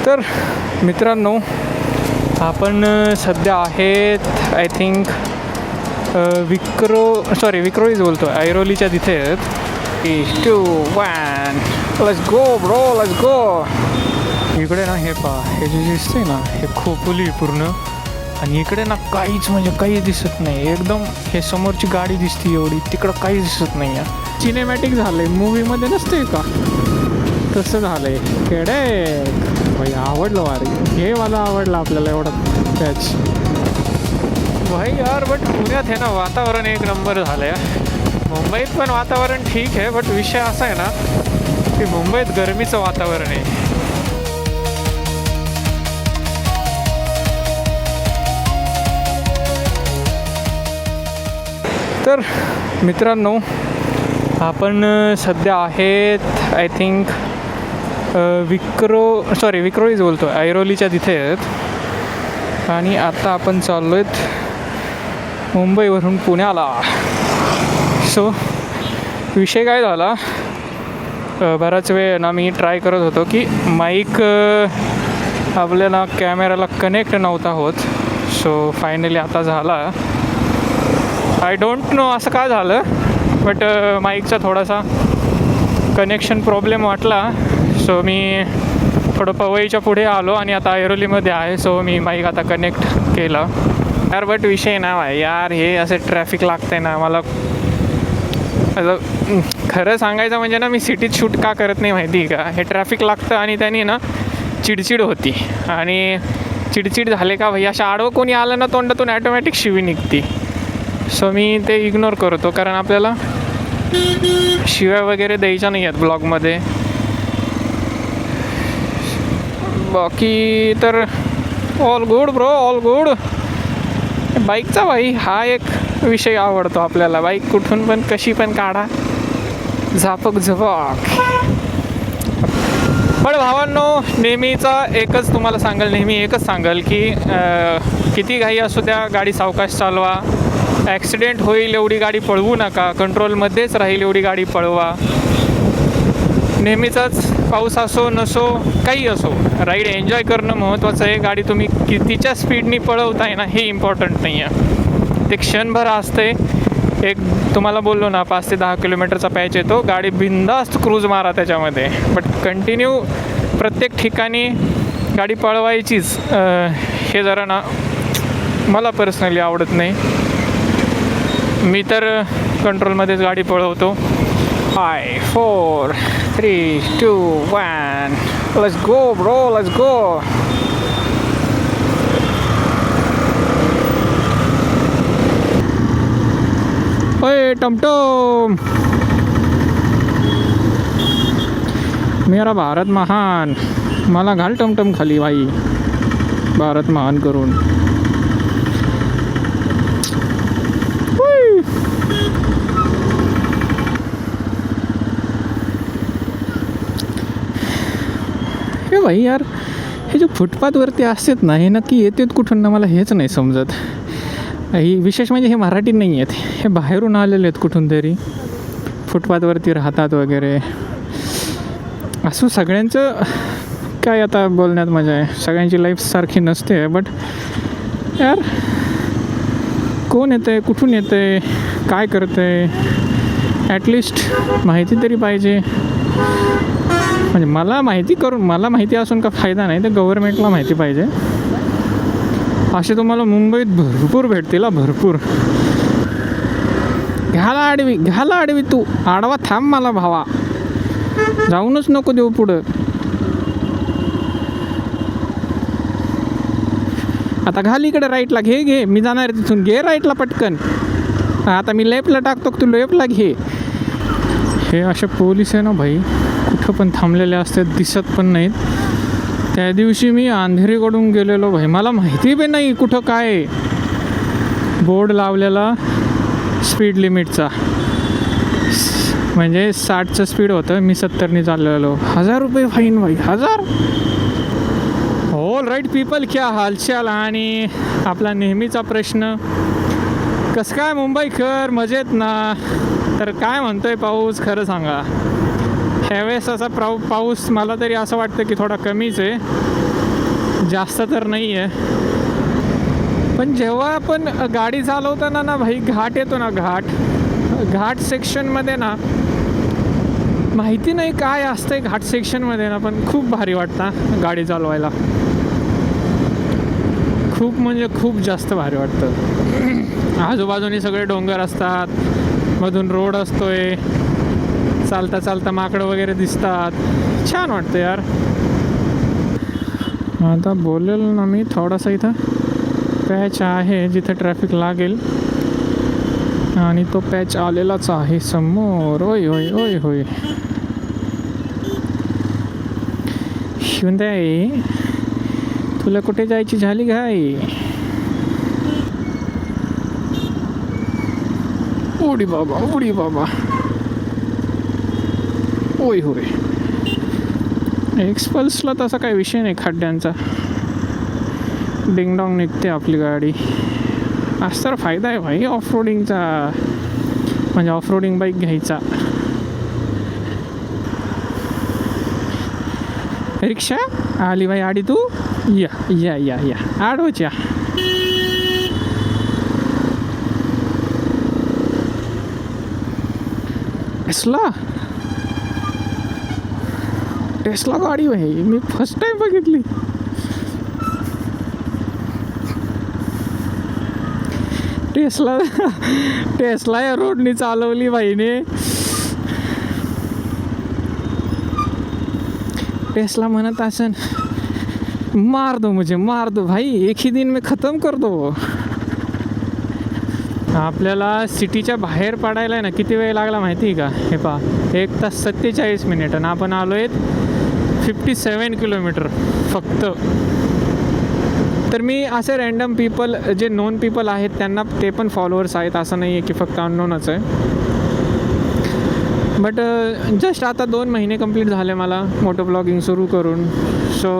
तर मित्रांनो, आपण सध्या आहेत आय थिंक विक्रोळीच बोलतो, ऐरोलीच्या तिथे आहेत. 2 1 let's go bro, let's go. इकडे ना हे हे जे दिसते ना, हे खोपोली पूर्ण, आणि इकडे ना काहीच म्हणजे काहीच दिसत नाही. एकदम हे समोरची गाडी दिसते एवढी, तिकडं काहीच दिसत नाही आहे. सिनेमॅटिक झालं आहे, मूवीमध्ये नसते का तसं झालं आहे. केडे भाई आवडलं वारी, हे मला आवडलं आपल्याला एवढा पॅच भाई यार. बट पुण्यात हे ना वातावरण एक नंबर झालं आहे. मुंबईत पण वातावरण ठीक आहे, बट विषय असा आहे ना की मुंबईत गरमीचं वातावरण आहे. तर मित्रांनो, आपण सध्या आहेत आय थिंक विक्रोळीच बोलतो, ऐरोलीच्या तिथे आहेत. आणि आता आपण चाललो आहेत मुंबईवरून पुण्याला. सो विषय काय झाला, बराच वेळ ना मी ट्राय करत होतो की माईक आपल्याला कॅमेराला कनेक्ट नव्हता होत. सो फायनली आता झाला. आय डोंट नो असं काय झालं, बट माईकचा थोडासा कनेक्शन प्रॉब्लेम वाटला. सो मी थोडं पवईच्या पुढे आलो आणि आता ऐरोलीमध्ये आहे. सो मी माईक आता कनेक्ट केला यार. बट विषय ना यार, हे असे ट्रॅफिक लागतं आहे ना मला. खरं सांगायचं म्हणजे ना, मी सिटीत शूट का करत नाही माहिती आहे का, हे ट्रॅफिक लागतं आणि त्यांनी ना चिडचिड होती. आणि चिडचिड झाले का भाई, अशा आडवं कोणी आलं ना तोंडातून ॲटोमॅटिक शिवी निघती. सो मी ते इग्नोर करतो, कारण आपल्याला शिव्या वगैरे द्यायच्या नाही आहेत ब्लॉगमध्ये. बाकी तर all good bro, all good. बाईकचा भाई हा एक विषय आवडतो आपल्याला. बाईक कुठून पण कशी पण काढा, झापक झपक. पण भावांनो, नेहमीचा एकच तुम्हाला सांगाल, नेहमी एकच सांगाल की किती घाई असू द्या, गाडी सावकाश चालवा. ॲक्सिडेंट होईल एवढी गाडी पळवू नका, कंट्रोलमध्येच राहील एवढी गाडी पळवा. नेहमीचाच पाऊस असो नसो, काही असो, राईड एन्जॉय करणं महत्त्वाचं आहे. गाडी तुम्ही कितीच्या स्पीडनी पळवताय ना, हे इम्पॉर्टंट नाही आहे. ते क्षणभर असते. एक तुम्हाला बोललो ना 5 ते 10 किलोमीटरचा पॅच येतो, गाडी बिंदास्त क्रूज मारा त्याच्यामध्ये. बट कंटिन्यू प्रत्येक ठिकाणी गाडी पळवायचीच, हे जरा ना मला पर्सनली आवडत नाही. मी तर कंट्रोलमध्येच गाडी पळवतो. 5 4 3 2 1 let's go bro, let's go. ओए टमटम, मेरा भारत महान. मला घाल टमटम खाली बाई, भारत महान करून. हे भाई यार, हे जे फुटपाथवरती असतात ना, हे नक्की येतात कुठून ना, मला हेच नाही समजत. ही विशेष म्हणजे हे मराठी नाही आहेत, हे बाहेरून आलेले आहेत कुठून तरी, फुटपाथवरती राहतात वगैरे. असं सगळ्यांचं काय आता बोलण्यात मजा आहे, सगळ्यांची लाईफ सारखी नसते. बट यार, कोण येतं आहे, कुठून येतं आहे, काय करतं आहे, ॲटलिस्ट माहिती तरी पाहिजे. म्हणजे मला माहिती असून का फायदा नाही, तर गव्हर्नमेंटला माहिती पाहिजे. असे तुम्हाला मुंबईत भरपूर भेटतील, भरपूर. घ्याला आडवी तू, आडवा थांब मला भावा, जाऊनच नको देऊ पुढं. आता घाल इकडे राईटला, घे मी जाणार तिथून, घे राईटला पटकन. आता मी लेफ्टला टाकतो, तू लेफ्टला घे. हे असे पोलीस आहे ना भाई, कुठं पण थांबलेले असतात, दिसत पण नाहीत. त्या दिवशी मी अंधेरीकडून गेलेलो भाई, मला माहिती पण नाही कुठं काय बोर्ड लावलेला स्पीड लिमिटचा. म्हणजे 60चं स्पीड होतं, मी 70नी चाललेलो. 1000 रुपये फाईन भाई, 1000. ऑल राईट पीपल, क्या हालचाल. आणि आपला नेहमीचा प्रश्न, कसं काय मुंबईकर, मजेत ना? तर काय म्हणतोय पाऊस, खरं सांगा. ह्यावेळेस असा पाऊस मला तरी असं वाटतं की थोडा कमीच आहे. जास्त तर नाही आहे, पण जेव्हा आपण गाडी चालवताना ना भाई घाट येतो ना, घाट सेक्शनमध्ये ना, माहिती नाही काय असतंय घाट सेक्शनमध्ये ना, पण खूप भारी वाटतं गाडी चालवायला. खूप म्हणजे खूप जास्त भारी वाटतं. आजूबाजूनी सगळे डोंगर असतात, मधून रोड असतोय, चालता चालता माकडं वगैरे दिसतात, छान वाटतं यार. आता बोलेल ना मी थोडासा, इथं पॅच आहे जिथे ट्रॅफिक लागेल, आणि तो पॅच आलेलाच आहे समोर. ओय होय ओय होय, शिवंदाई तुला कुठे जायची झाली घाई? उडी बाबा उडी बाबा, ओय होय. एक्सपल्सला तसा काही विषय नाही खड्ड्यांचा, डिंगडॉंग निघते आपली गाडी. आज तर फायदा आहे भाई ऑफ रोडिंगचा, म्हणजे ऑफ रोडिंग बाईक घ्यायचा. रिक्षा आली बाई आडी, तू या या या या आडवच या. टेस्ला गाडी भाई, मी फर्स्ट टाइम बघितली. टेस्ला या रोडनी चालवली भाईने. टेस्ला म्हणत असन, मार दो मुझे, मार दो भाई, एक ही दिन में ख़त्म कर दो. आपल्याला सिटीच्या बाहेर पडायला ना किती वेळ लागला माहिती आहे का? हे पहा, 1 तास 47 मिनिट, आणि आपण आलो आहेत 57 किलोमीटर फक्त. तर मी असे रँडम पीपल, जे नोन पीपल आहेत त्यांना, ते पण फॉलोअर्स आहेत, असं नाही आहे की फक्त अननोनच आहे. बट जस्ट आता 2 महिने कंप्लीट झाले मला मोटो ब्लॉगिंग सुरू करून. सो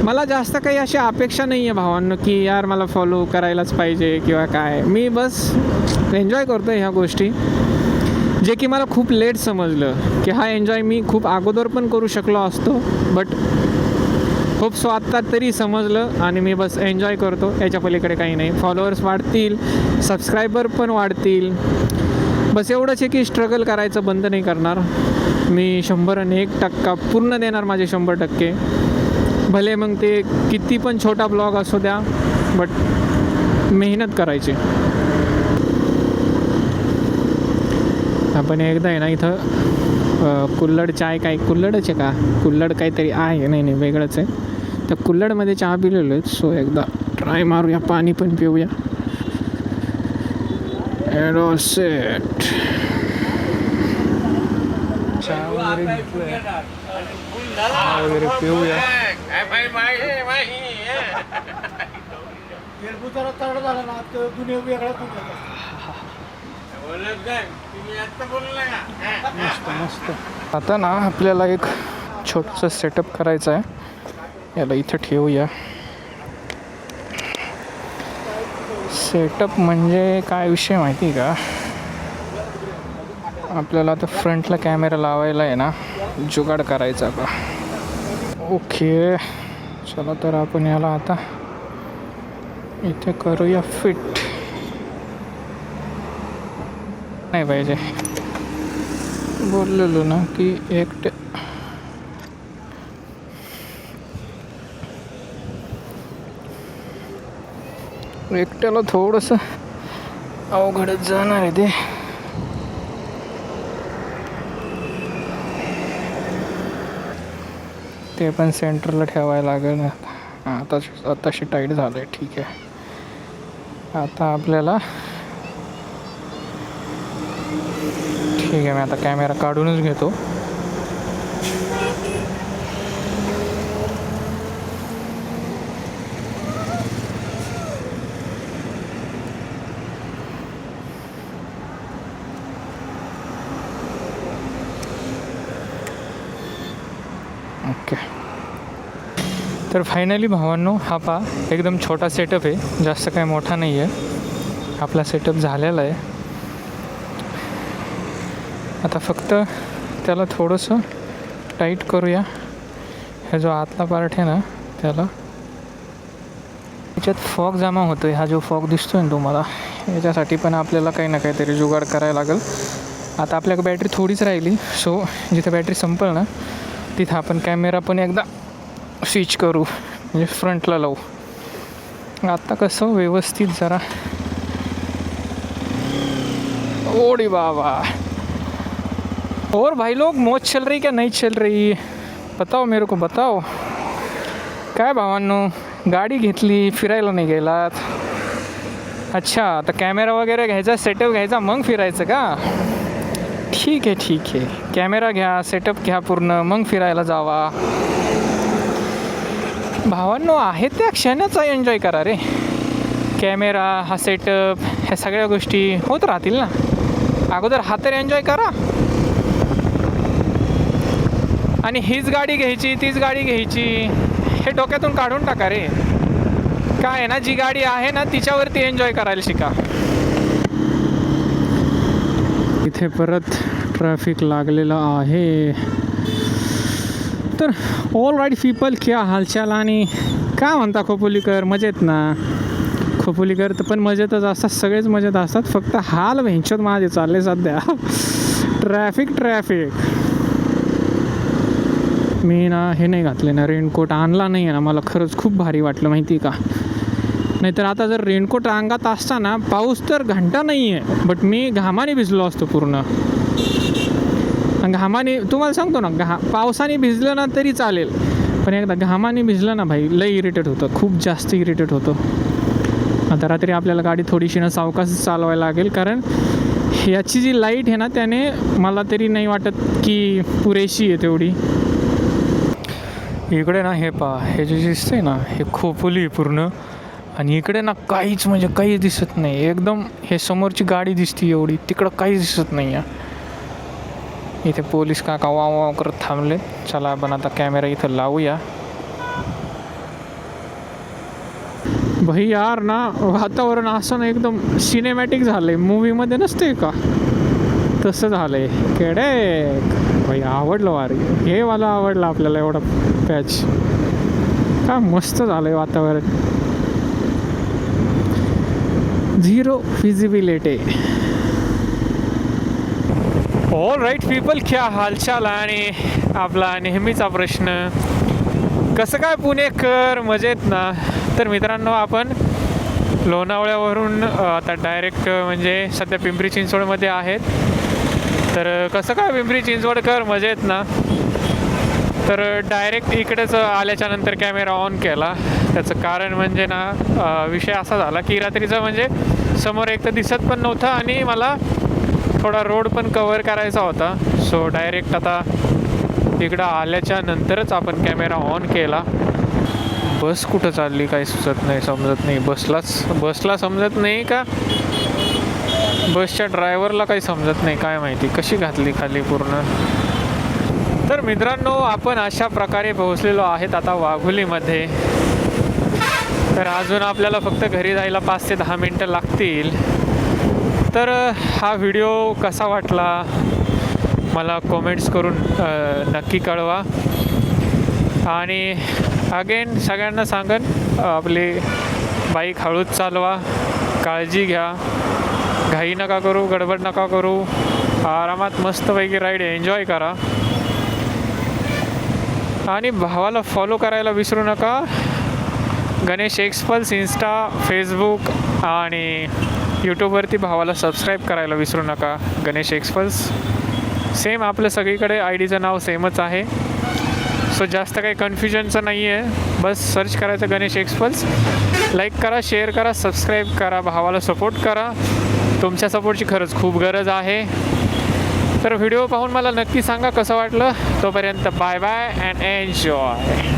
मला जास्त काही अशी अपेक्षा नाही आहे भावांनो की यार मला फॉलो करायलाच पाहिजे किंवा काय. मी बस एन्जॉय करतो ह्या गोष्टी, जे की मला खूप लेट समजलं की हा एन्जॉय मी खूप अगोदर पण करू शकलो असतो. बट होप सो आत्ता तरी समजलं, आणि मी बस एन्जॉय करतो, याच्या पलीकडे काही नाही. फॉलोअर्स वाढतील, सबस्क्रायबर पण वाढतील, बस एवढंच आहे की स्ट्रगल करायचं बंद नाही करणार मी. 101% पूर्ण देणार माझे 100%. भले मग ते किती पण छोटा ब्लॉग असू द्या, बट मेहनत करायची. आपण एकदा आहे ना इथं कुल्हड चाय, काय कुल्हडच आहे का, कुल्हड काहीतरी आहे, नाही नाही वेगळंच आहे. तर कुल्हडमध्ये चहा पिलेलो आहे. सो एकदा ट्राय मारूया, पाणी पण पिऊया. सेट चहा वगैरे पिऊया. मस्त मस्त. आता ना आपल्याला एक छोटंसं सेटअप करायचं आहे, याला इथं ठेवूया. सेटअप म्हणजे काय विषय माहिती आहे का? आपल्याला आता फ्रंटला कॅमेरा लावायला आहे ना, जुगाड करायचा का. ओके चला, तर आपण याला आता इथे करूया फिट. नाही पाहिजे बोललेलो ना की एकट्याला थोडंसं अवघडच जाणार आहे ते. ते पण सेंटरला ठेवायला लागेल ना. आताशी टाईट झालं आहे. ठीक आहे, आता आपल्याला ठीक आहे. मी आता कॅमेरा काढूनच घेतो. ओके, तर फायनली भावांनो, हा पहा एकदम छोटा सेटअप आहे, जास्त काही मोठा नाही आहे. आपला सेटअप झालेला आहे. आता फक्त त्याला थोडंसं टाईट करूया. हा जो आतला पार्ट आहे ना, त्याला याच्यात फॉग जमा होतो आहे, हा जो फॉग दिसतोय ना तुम्हाला, याच्यासाठी पण आपल्याला काही ना काहीतरी जुगाड करायला लागेल. आता आपल्याकडे बॅटरी थोडीच राहिली, सो जिथे बॅटरी संपेल ना तिथं आपण कॅमेरा पण एकदा स्विच करू, म्हणजे फ्रंटला लावू. आता कसं व्यवस्थित जरा, ओडी बाबा. और भाई लोग मौज चल रही क्या नहीं चल रही, बताओ मेरे को बताओ. काय भावांनो, गाडी घेतली, फिरायला नाही गेलात? अच्छा, तर कॅमेरा वगैरे घ्यायचा, सेटअप घ्यायचा, मग फिरायचं का? ठीक आहे ठीक आहे, कॅमेरा घ्या, सेटअप घ्या पूर्ण, मग फिरायला जावा. भावांनो, आहे त्या क्षणाचा एन्जॉय करा रे. कॅमेरा, हा सेटअप, ह्या सगळ्या गोष्टी होत राहतील ना. अगोदर हा तर एन्जॉय करा. आणि हीच गाडी घ्यायची, तीच गाडी घ्यायची, हे डोक्यातून काढून टाका रे. काय आहे ना, जी गाडी आहे ना तिच्यावरती एन्जॉय करायला शिका. इथे परत ट्रॅफिक लागलेलं आहे. तर ऑल राईट पीपल, क्या हालचाल आणि काय म्हणता खोपोलीकर, मजेत ना? खोपोलीकर तर पण मजेतच असतात, सगळेच मजेत असतात, फक्त हाल भेंचोत माझे चालले सध्या. ट्रॅफिक. मी ना हे नाही घातले ना, रेनकोट आणला नाही आहे ना, मला खरंच खूप भारी वाटलं माहिती का. नाहीतर आता जर रेनकोट अंगात असताना, पाऊस तर घंटा नाही आहे, बट मी घामाने भिजलो असतो पूर्ण. घामाने तुम्हाला सांगतो ना, पावसाने भिजलं ना तरी चालेल, पण एकदा घामाने भिजलं ना भाई, लई इरिटेट होतं, खूप जास्त इरिटेट होतं. आता रात्री आपल्याला गाडी थोडीशी ना सावकाश चालवायला लागेल, कारण याची जी लाईट आहे ना त्याने मला तरी नाही वाटत की पुरेशी आहे तेवढी. इकडे ना हे हे जे दिसतंय ना, हे खोपोली पूर्ण, आणि इकडे ना काहीच म्हणजे काहीच दिसत नाही. एकदम हे समोरची गाडी दिसते एवढी, तिकडं काहीच दिसत नाही आहे. इथे पोलीस काका वाव करत थांबले. चला आपण आता कॅमेरा इथं लावूया. भाई यार ना, वातावरण असं ना एकदम सिनेमॅटिक झालंय, मूवीमध्ये नसते का तसं झालंय. केडे भाई, आवडलं वारी, हे मला आवडलं आपल्याला एवढा पॅच. का मस्त झालंय वातावरण, zero visibility. All right people, क्या हालचाल आणि आपला नेहमीचा प्रश्न, कसं काय पुणेकर, मजेत ना? तर मित्रांनो, आपण लोणावळ्यावरून आता डायरेक्ट म्हणजे सध्या पिंपरी चिंचवडमध्ये आहेत. तर कसं काय पिंपरी चिंचवडकर, मजेत ना? तर डायरेक्ट इकडेच आल्याच्या नंतर कॅमेरा ऑन केला. त्याचं कारण म्हणजे ना, विषय असा झाला की रात्रीचं म्हणजे समोर एक तर दिसत पण नव्हतं, आणि मला थोडा रोड पण कवर करायचा होता. सो डायरेक्ट आता इकडं आल्याच्या नंतरच आपण कॅमेरा ऑन केला. बस कुठं चालली काही सुचत नाही, समजत नाही. बसला समजत नाही का बसच्या ड्रायव्हरला काही समजत नाही, काय माहिती कशी घातली खाली पूर्ण. तर मित्रांनो, आपण अशा प्रकारे पोहोचलेलो आहेत आता वाघोलीमध्ये. तर अजून आपल्याला फक्त घरी जायला 5 ते 10 मिनटं लागतील. तर हा व्हिडिओ कसा वाटला मला कॉमेंट्स करून नक्की कळवा. आणि अगेन सगळ्यांना सांगन, आपली बाईक हळूच चालवा, काळजी घ्या, घाई नका करू, गडबड नका करू, आरामात मस्तपैकी राईड एन्जॉय करा. आणि भावाला फॉलो करायला विसरू नका. गणेश एक्सपल्स इंस्टा, फेसबुक आणि यूट्यूबवरती भावाला सबस्क्राईब करायला विसरू नका. गणेश एक्सपल्स सेम आपलं सगळीकडे आय डीचं नाव सेमच आहे. सो जास्त काही कन्फ्युजनचं नाही आहे, बस सर्च करायचं गणेश एक्सपल्स. लाईक करा, शेअर करा, सबस्क्राईब करा, भावाला सपोर्ट करा. तुमच्या सपोर्टची खरंच खूप गरज आहे. तर व्हिडिओ पाहून मला नक्की सांगा कसं वाटलं. तोपर्यंत बाय बाय अँड एन्जॉय.